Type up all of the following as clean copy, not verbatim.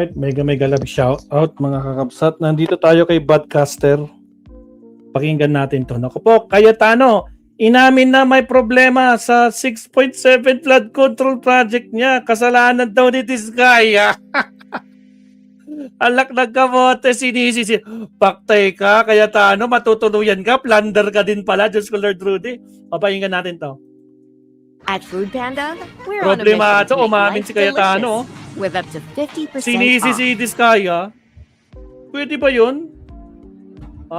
Alright, mega love shout out mga kakapsat. Nandito tayo kay Badcaster. Pakinggan natin to. Naku po, Cayetano, inamin na may problema sa 6.7 flood control project niya. Kasalanan daw ni Diskaya. Alak nagkamote, sinisisi. Paktay ka, Cayetano, matutuluyan ka, plunder ka din pala. Diyos ko, Lord Rudy. Papakinggan natin to. At Food Panda, we're on a Problema mission ito, to make umamin life si Cayetano. delicious with up to 50% Sinisi off. si Diskaya. Pwede ba yun?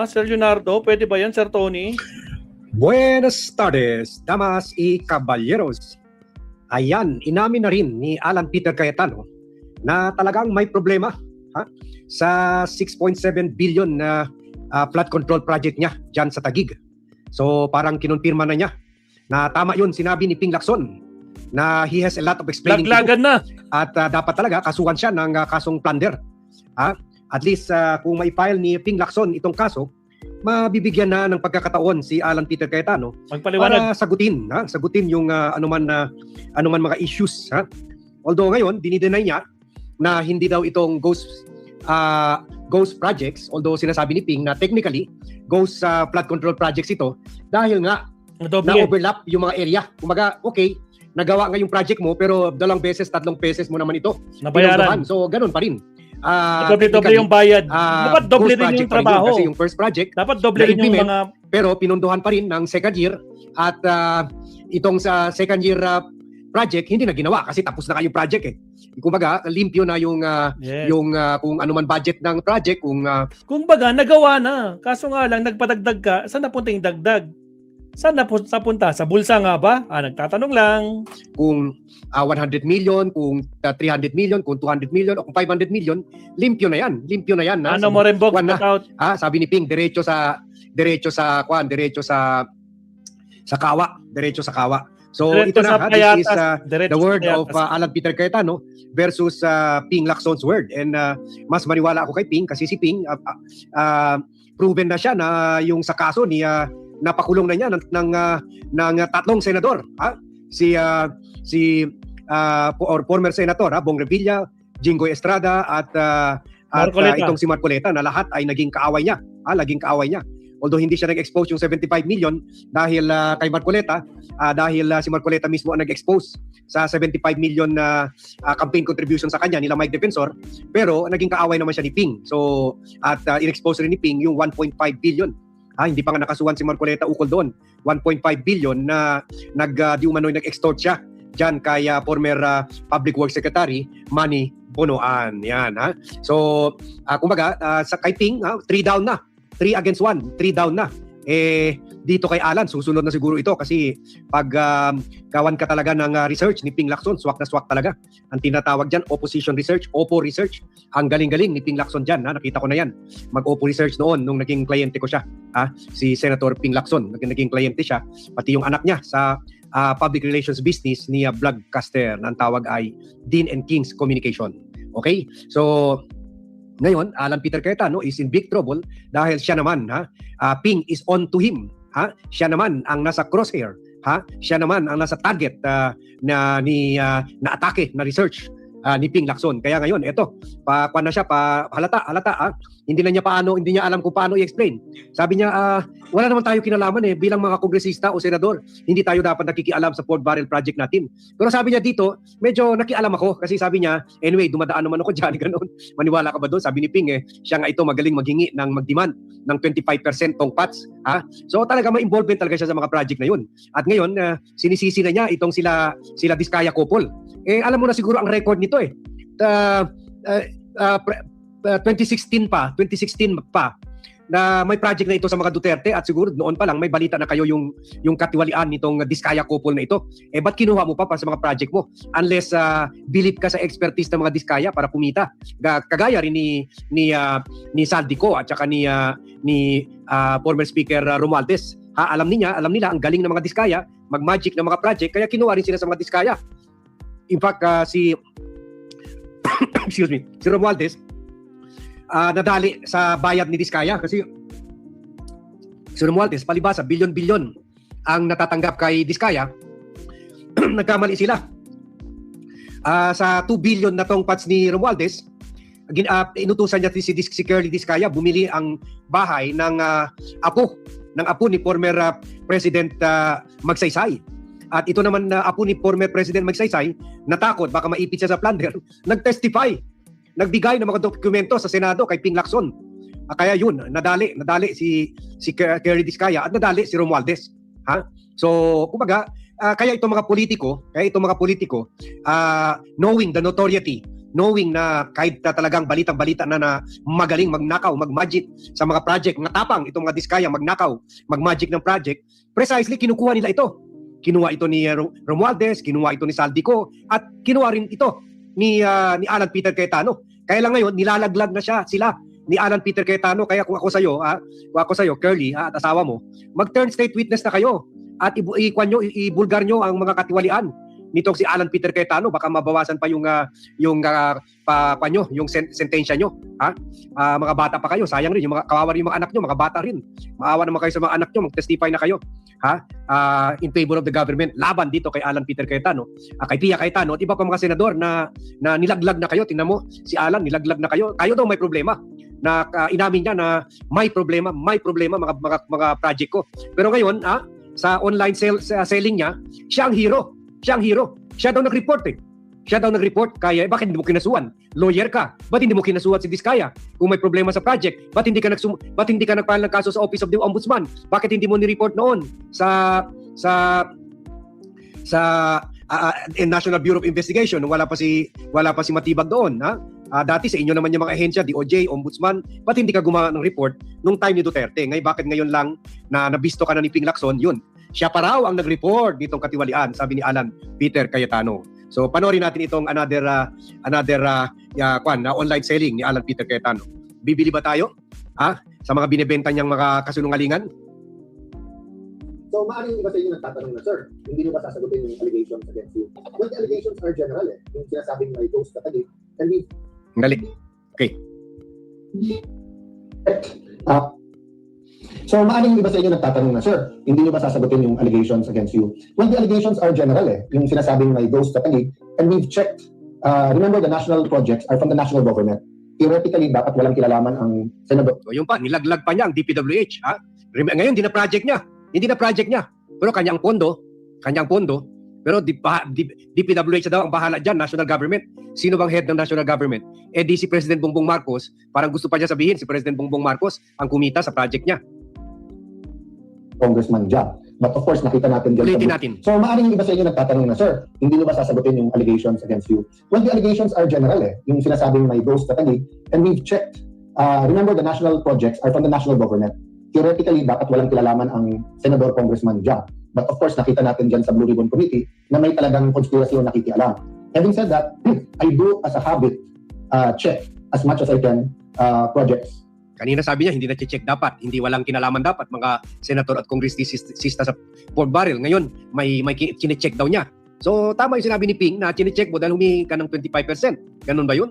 Sir Leonardo, pwede ba yan, Sir Tony? Buenas tardes, damas y caballeros. Ayan, inamin na rin ni Alan Peter Cayetano na talagang may problema sa 6.7 billion na flood control project niya dyan sa Taguig. So parang kinonfirma na niya na tama yun, sinabi ni Ping Lacson na he has a lot of explaining to do. Laglagan na. At dapat talaga kasuhan siya ng kasong plunder. At least kung mai-file ni Ping Lacson itong kaso, mabibigyan na ng pagkakataon si Alan Peter Cayetano Magpaliwanag. para sagutin yung anuman mga issues. Although ngayon, dinideny niya na hindi daw itong ghost projects, although sinasabi ni Ping na technically, ghost flood control projects ito dahil nga na-overlap yung mga area. Kumaga, okay, nagawa nga yung project mo pero 2 beses, 3 beses mo naman ito Nabayaran. So, ganun pa rin. Doble yung bayad. Dapat doble rin yung trabaho. Kasi yung first project, Dapat doble rin yung mga... pero pinunduhan pa rin ng second year at itong sa second year project, hindi na ginawa kasi tapos na kayong project eh. Kumbaga, limpyo na yung kung ano man budget ng project, Kung baga, nagawa na. Kaso nga lang, nagpadagdag ka, saan napunta yung dagdag? Saan napunta? Sa bulsa nga ba? Nagtatanong lang. kung 100 million, kung 300 million, kung 200 million, o kung 500 million, limpyo na yan. Limpyo na yan. Ano mo rin, Bog? Sabi ni Ping, diretso sa kawa. Diretso sa kawa. So Diretso ito na, sa this is Payatas. the word Diretso of sa Payatas. Alan Peter Cayetano versus Ping Lacson's word. And mas maniwala ako kay Ping kasi si Ping, proven na siya na yung sa kaso ni napakulong na niya ng 3 senador. Si former senator Bong Revilla, Jinggoy Estrada at itong si Marcoleta na lahat ay naging kaaway niya. Naging kaaway niya. Although hindi siya nag-expose yung 75 million dahil kay Marcoleta, dahil si Marcoleta mismo ang nag-expose sa 75 million na campaign contribution sa kanya nila Mike Defensor, pero naging kaaway naman siya ni Ping. So at in-expose rin ni Ping yung 1.5 billion. Hindi pa nga nakasuhan si Marcoleta ukol doon. 1.5 billion na di umano'y nag-extort siya dyan kay former Public Works Secretary Manny Bonoan. Yan, So, kumbaga, sa kay Ping, 3 down na. 3 against 1. 3 down na. Dito kay Alan, susunod na siguro ito kasi pag kawan ka talaga ng research ni Ping Lacson, swak na swak talaga. Ang tinatawag dyan, opposition research, OPPO research. Ang galing-galing ni Ping Lacson dyan. Nakita ko na yan. Mag-OPPO research noon nung naging kliyente ko siya. Si Senator Ping Lacson, naging kliyente siya. Pati yung anak niya sa public relations business ni Vlogcaster na ang tawag ay Dean and King's Communication. Okay? So, ngayon, Alan Peter Cayetano is in big trouble dahil siya naman, Ping is on to him. Siya naman ang nasa crosshair. Siya naman ang nasa target na atake, na research ni Ping Lacson. Kaya ngayon, eto, kuwan na siya, halata. Hindi niya alam kung paano i-explain. Sabi niya, wala naman tayo kinalaman bilang mga kongresista o senador. Hindi tayo dapat nakikialam sa Fort Barrel project natin. Pero sabi niya dito, medyo nakialam ako kasi sabi niya, anyway, dumadaan naman ako dyan, ganun. Maniwala ka ba doon? Sabi ni Ping, siya nga ito magaling maghingi ng mag-demand ng 25% tong PATS. So talaga may involvement talaga siya sa mga project na yun. At ngayon, sinisisi na niya itong sila Diskaya couple. Alam mo na siguro ang record nito 2016 pa na may project na ito sa mga Duterte at siguro noon pa lang may balita na kayo yung katiwalian nitong Diskaya couple na ito. Ba't kinuha mo pa sa mga project mo? Unless believe ka sa expertise ng mga Diskaya para kumita. Kagaya rin ni Saldico at saka ni former Speaker Romualdez. Alam nila ang galing ng mga Diskaya, mag-magic ng mga project, kaya kinuha rin sila sa mga Diskaya. In fact, si Romualdez nadali sa bayad ni Diskaya kasi si Romualdez palibasa bilyon-bilyon ang natatanggap kay Diskaya. Nagkamali sila. Sa 2 billion na tong PATS ni Romualdez, inutusan niya si Curly Discaya bumili ang bahay ng apo ni former President Magsaysay. At ito naman na apo ni former President Magsaysay, natakot baka maipit siya sa plunder, nag-testify, nagbigay ng mga dokumento sa Senado kay Ping Lacson. Kaya yun, nadali si Curly Discaya at nadali si Romualdez. Ha? So, kumbaga, kaya itong mga politiko, knowing the notoriety, knowing na kahit talagang balitang-balita na magaling magnakaw, mag-magic sa mga project, matapang itong mga Discaya magnakaw, mag-magic ng project, precisely kinukuha nila ito. Kinuha ito ni Romualdez, kinuha ito ni Saldico, at kinuha rin ito ni Alan Peter Cayetano. Kaya lang ngayon, nilalaglag na sila ni Alan Peter Cayetano. Kaya kung ako sa'yo, Curly, at asawa mo, mag-turn state witness na kayo at ibulgar nyo ang mga katiwalian nitong si Alan Peter Cayetano. Baka mabawasan pa yung sentensya nyo. Mga bata pa kayo, sayang rin, kawawa rin yung mga anak nyo, mga bata rin. Maawa naman kayo sa mga anak nyo, mag-testify na kayo. In favor of the government, laban dito kay Alan Peter Cayetano, kay Pia Cayetano at iba pa mga senador na nilaglag na kayo. Tingnan mo, si Alan nilaglag na kayo. Kayo daw may problema. Na inamin niya na may problema mga project ko. Pero ngayon, sa online selling niya, siya ang hero. Siya daw nag-report kaya bakit hindi mo kinasuhan? Lawyer ka. Bakit hindi mo kinasuhan si Discaya? Kung may problema sa project, bakit hindi ka nagfile ng kaso sa Office of the Ombudsman? Bakit hindi mo ni-report noon sa National Bureau of Investigation nung wala pa si Matibag doon, dati sa inyo naman yung mga ahensya, DOJ, Ombudsman, bakit hindi ka gumawa ng report nung time ni Duterte? Bakit ngayon lang na nabisto ka na ni Ping Lacson? Yun. Siya pa raw ang nag-report ditong katiwalian, sabi ni Alan Peter Cayetano. So panoorin natin itong another online selling ni Alan Peter Cayetano. Bibili ba tayo? Sa mga binebenta niyang mga kasunungalingan? So, maaaring iba sa inyo nagtatanong na, sir, hindi nyo ba sasagutin yung allegations against you? Well, the allegations are general Yung sinasabing may ghost katagig, and we... Dali. Okay. So, maaaring iba sa inyo nagtatanong na, sir, hindi nyo ba sasagutin yung allegations against you? Well, the allegations are general Yung sinasabing may ghost katagig, and we've checked. Remember, the national projects are from the national government. Theoretically, dapat walang kilalaman ang senador. So, yun pa, nilaglag pa niya ang DPWH. Ngayon, hindi na project niya. Pero kanyang pondo. Pero DPWH daw ang bahala dyan, national government. Sino bang head ng national government? Di si President Bongbong Marcos, parang gusto pa niya sabihin, si President Bongbong Marcos ang kumita sa project niya. Congressman job. But of course, nakita natin dyan. Ulitin natin. So, maaaring iba sa inyo nagtatanong na, sir, hindi nyo ba sasagutin yung allegations against you? Well, the allegations are general Yung sinasabing may ghost katagig, and we've checked. Remember, the national projects are from the national government. Theoretically, dapat walang kilalaman ang Senador Congressman job. But of course, nakita natin dyan sa Blue Ribbon Committee na may talagang conspiracy yung nakikialam. Having said that, I do as a habit check as much as I can projects. Kanina sabi niya, hindi na-check dapat. Hindi walang kinalaman dapat mga senator at kongresista sa Fort Barrel. Ngayon, may kine-check daw niya. So, tama yung sinabi ni Ping na kine-check mo dahil humingi ka ng 25%. Ganun ba yun?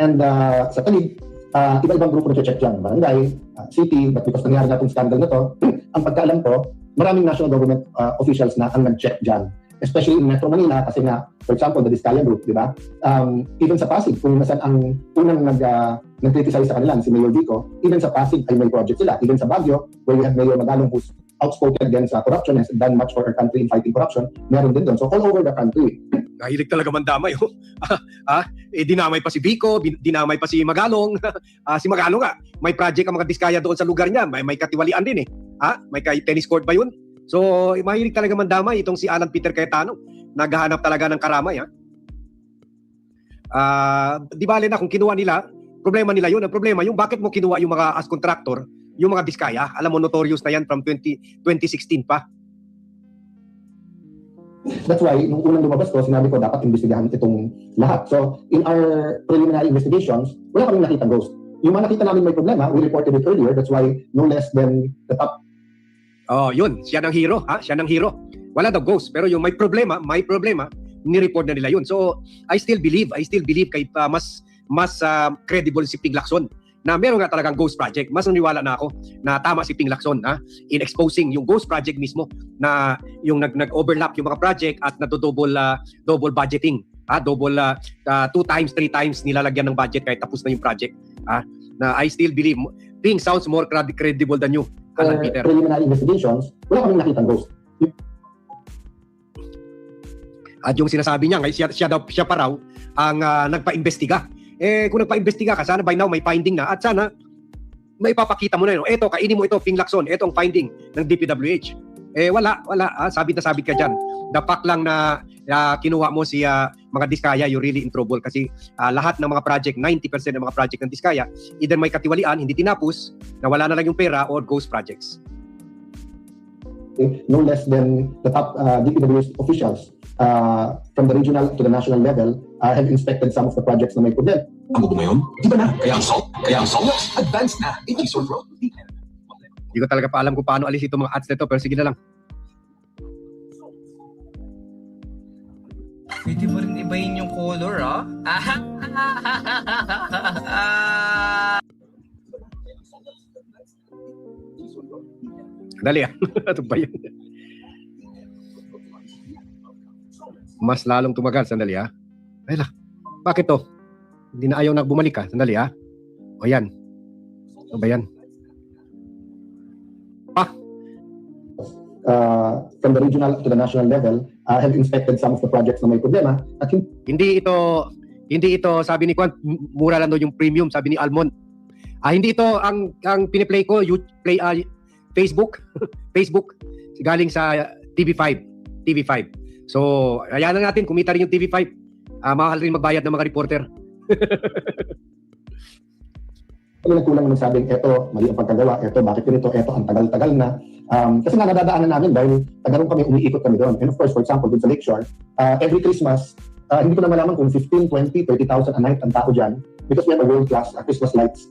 And sa talig, iba-ibang grupo na check dyan. Barangay, city, but because nangyari na itong scandal na to, ang pagkaalam ko, maraming national government officials na ang nag-check dyan. Especially in Metro Manila, kasi nga, for example, the Discaya Group, di ba? Even sa Pasig, kung nasan ang unang nag-criticize sa kanila, si Mayor Vico, even sa Pasig ay may project sila. Even sa Baguio, where we have Mayor Magalong who's outspoken against corruption, has done much for our country in fighting corruption, meron din doon. So all over the country. Nahilig talaga mandamay. Dinamay pa si Vico, dinamay pa si Magalong. Si Magalong nga, may project ang mga Discaya doon sa lugar niya. May katiwalian din May tennis court ba yun? So, mahilig talaga mandamay itong si Alan Peter Cayetano. Naghahanap talaga ng karamay. Di bale na kung kinuha nila, problema nila yun. Ang problema yung bakit mo kinuha yung mga as contractor, yung mga Discaya. Alam mo, notorious na yan from 2016 pa. That's why, nung unang lumabas ko, sinabi ko dapat imbestigahan itong lahat. So, in our preliminary investigations, wala kaming nakita ghost. Yung mga nakita namin may problema, we reported it earlier. That's why no less than the top. Yun. Siya ng hero. Siya ng hero. Wala daw ghost. Pero yung may problema, ni-report na nila yun. So, I still believe kay mas credible si Ping Lacson na meron nga talagang ghost project. Mas naniwala na ako na tama si Ping Lacson in exposing yung ghost project mismo na yung nag-overlap yung mga project at double budgeting Double, 2 times, 3 times nilalagyan ng budget kahit tapos na yung project. Na I still believe, Ping sounds more credible than you, Alan Peter. Preliminary investigations, wala kaming nakitang ghost. At yung sinasabi niya, siya pa raw ang nagpa-imbestiga. Kung nagpa-imbestiga ka, sana by now may finding na at sana may papakita mo na yun. Eto, kainin mo ito, Ping Lacson. Ito ang finding ng DPWH. Wala. Sabit na sabit ka dyan. The fact lang na kinuha mo si mga Diskaya, you're really in trouble kasi lahat ng mga project, 90% ng mga project ng Diskaya, either may katiwalian, hindi tinapos, nawala na lang yung pera, or ghost projects. No less than the top DPWH officials from the regional to the national level have inspected some of the projects na may problema. Ang bubo ngayon, di ba na? Kaya ang salt, advanced na in G-Sort Road. Hindi ko talaga pa alam kung paano alis itong mga ads nito, pero sige na lang. Pwede mo rin ibahin yung color, Dali Ito ba yun? Mas lalong tumagal. Sandali Ay la, bakit to? Hindi na ayaw na bumalik Sandali O yan. Ano ba yan? From the regional to the national level have inspected some of the projects na may problema at Hindi ito sabi ni Kwan, mura lang daw yung premium, sabi ni Almond. Hindi ito ang piniplay ko, Facebook galing sa TV5. So, ayan na natin, kumita rin yung TV5. Mahal rin magbayad ng mga reporter. Ano nagkulang naman sabing, eto, mali ang pagkagawa, eto, bakit ganito, eto, ang tagal-tagal na. Kasi nga nadadaanan namin dahil tagarong kami, umiikot kami doon. And of course, for example, dun sa Lakeshore, every Christmas, hindi ko na malaman kung 15, 20, 30,000 a night ang tao dyan because we have a world-class Christmas lights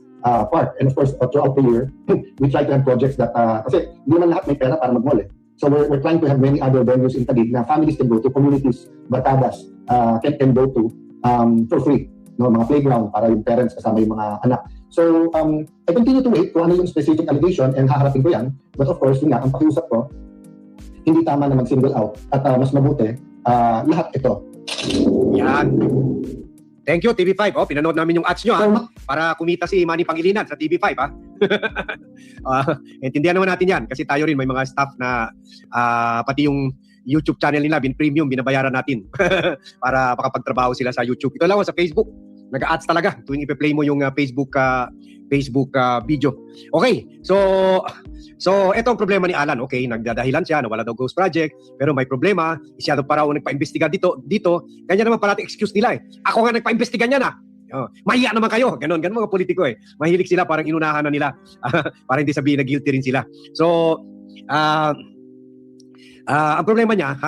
park. And of course, throughout the year, we try to have projects that, kasi hindi naman lahat may pera para mag-mall So we're trying to have many other venues in Taguig na families can go to, communities, barkadas can go to for free. No, mga playground para yung parents kasama yung mga anak. So, I continue to wait kung ano yung specific allegation and haharapin ko yan. But of course, yun nga, ang pakiusap ko, hindi tama na mag-single out at mas mabuti, lahat ito. Yan. Thank you, TV5. Pinanood namin yung ads nyo para kumita si Manny Pangilinan sa TV5 intindihan naman natin yan kasi tayo rin may mga staff na pati yung YouTube channel nila, premium, binabayaran natin para makapagtrabaho sila sa YouTube. Ito lang sa Facebook. Nag-ads talaga tuwing ipe-play mo yung Facebook video. Okay, so ito ang problema ni Alan. Okay, nagdadahilan siya na wala daw ghost project, pero may problema, siya daw parang nagpa-imbestiga dito. Kanya naman parati excuse nila Ako nga nagpa-imbestiga niya na. Mahiya naman kayo. Ganon mga politiko Mahilig sila, parang inunahan na nila para hindi sabihin na guilty rin sila. So, ang problema niya,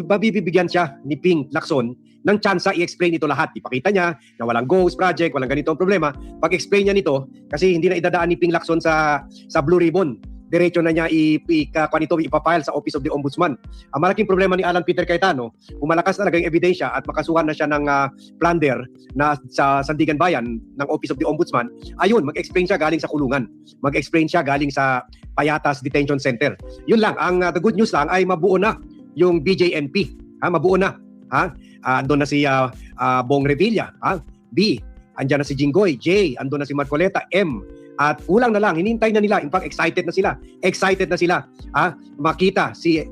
mabibigyan siya ni Ping Lacson ng tsansa i-explain ito lahat. Ipakita niya na walang ghost project, walang ganito ang problema. Pag-explain niya nito, kasi hindi na idadaan ni Ping Lacson sa Blue Ribbon. Diretso na niya ipapile sa Office of the Ombudsman. Ang malaking problema ni Alan Peter Cayetano, kung malakas talaga yung ebidensya at makasuhan na siya ng plunder na sa Sandigan Bayan ng Office of the Ombudsman, ayun, mag-explain siya galing sa kulungan. Mag-explain siya galing sa Payatas Detention Center. Yun lang, the good news lang ay mabuo na yung BJNP. Mabuo na. Andun na si Bong Revilla. B, andyan na si Jinggoy. J, andun na si Marcoleta. M, at kulang na lang, hinintay na nila. In fact, excited na sila. Makita si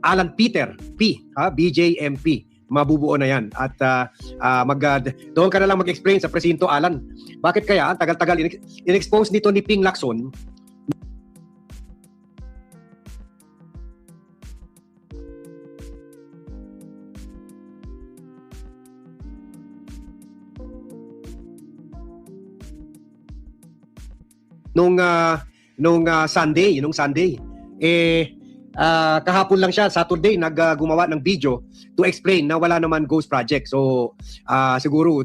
Alan Peter P, BJMP. Mabubuo na yan. At doon ka na lang mag-explain sa presinto, Alan. Bakit kaya tagal-tagal in-expose nito ni Ping Lacson nung Sunday, kahapon lang siya, Saturday, gumawa ng video to explain na wala naman ghost project. So, siguro,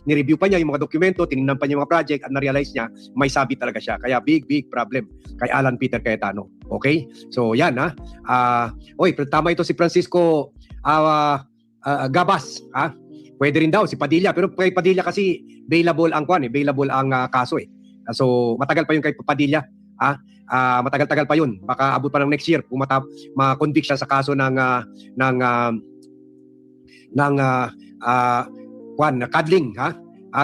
nireview pa niya yung mga dokumento, tinignan pa niya yung mga project, at na-realize niya, may sabit talaga siya. Kaya big problem kay Alan Peter Cayetano. Okay? So, yan tama ito si Francisco Gabas. Pwede rin daw si Padilla, pero kay Padilla kasi bailable ang kaso So, matagal pa yun kay Padilla. Matagal-tagal pa yun. Baka abot pa ng next year kung ma-convict siya sa kaso ng ng cuddling,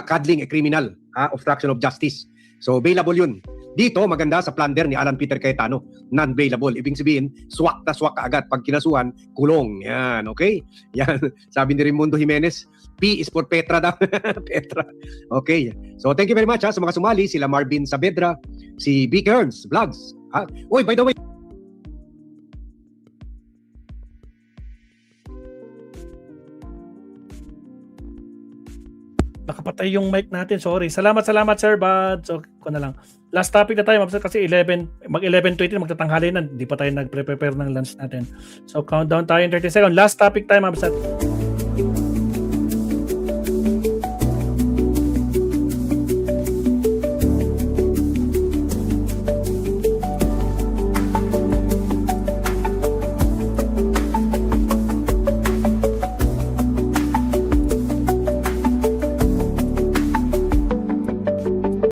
cuddling a criminal, obstruction of justice. So bailable yun. Dito maganda sa plunder ni Alan Peter Cayetano, non-bailable. Ibig sabihin, swak na swak ka agad. Pag kinasuhan, kulong. Yan, okay? Yan, sabi ni Raimundo Jimenez, P is for Petra daw. Petra. Okay. So thank you very much sa mga sumali, sila Marvin Saavedra, si B. Kearns Vlogs. Uy, by the way, Nakapatay yung mic natin. Sorry. Salamat Sir Bud. So, ko na lang. Last topic na tayo, Mabsat, kasi 11:20 magtatanghali na. Hindi pa tayo nagpre-prepare ng lunch natin. So, countdown tayo in 30 seconds. Last topic tayo, Mabsat.